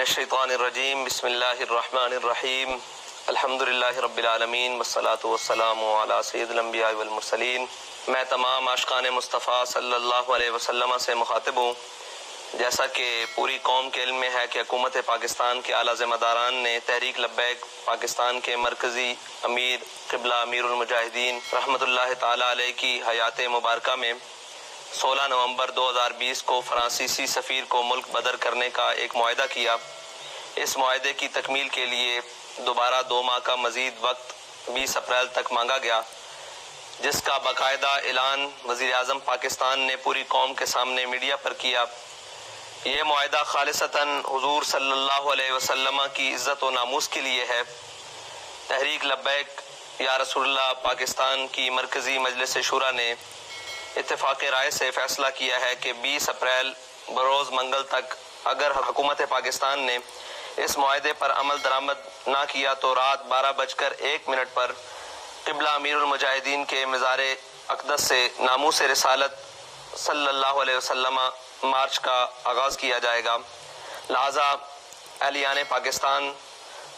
الشیطان الرجیم بسم اللہ الرحمن الرحیم الحمدللہ رب العالمین والصلاة والسلام علی سید الانبیاء والمرسلین۔ میں تمام عاشقان مصطفیٰ صلی اللہ علیہ وسلم سے مخاطب ہوں۔ جیسا کہ پوری قوم کے علم میں ہے کہ حکومت پاکستان کے اعلیٰ ذمہ داران نے تحریک لبیک پاکستان کے مرکزی امیر قبلہ امیر المجاہدین رحمۃ اللہ تعالی علیہ کی حیات مبارکہ میں 16 نومبر 2020 کو فرانسیسی سفیر کو ملک بدر کرنے کا ایک معاہدہ کیا۔ اس معاہدے کی تکمیل کے لیے دوبارہ 2 ماہ کا مزید وقت 20 اپریل تک مانگا گیا، جس کا باقاعدہ اعلان وزیر اعظم پاکستان نے پوری قوم کے سامنے میڈیا پر کیا۔ یہ معاہدہ خالصتاً حضور صلی اللہ علیہ وسلم کی عزت و ناموس کے لیے ہے۔ تحریک لبیک یا رسول اللہ پاکستان کی مرکزی مجلس شورا نے اتفاق رائے سے فیصلہ کیا ہے کہ 20 اپریل بروز منگل تک اگر حکومت پاکستان نے اس معاہدے پر عمل درآمد نہ کیا تو رات 12:01 پر قبلہ امیر المجاہدین کے مزار اقدس سے ناموس رسالت صلی اللہ علیہ وسلم مارچ کا آغاز کیا جائے گا۔ لہٰذا اہلیان پاکستان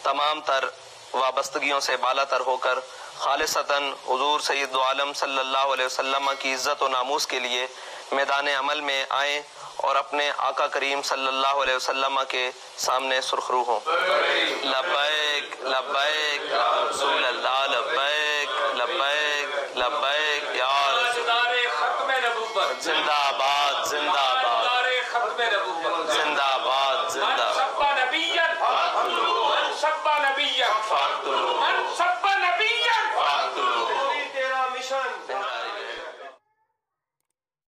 تمام تر وابستگیوں سے بالا تر ہو کر خالصتاً حضور سید عالم صلی اللہ علیہ وسلم کی عزت و ناموس کے لیے میدان عمل میں آئیں اور اپنے آقا کریم صلی اللہ علیہ وسلم کے سامنے سرخرو ہوں۔ لبیک لبیک یا رسول اللہ لبیک۔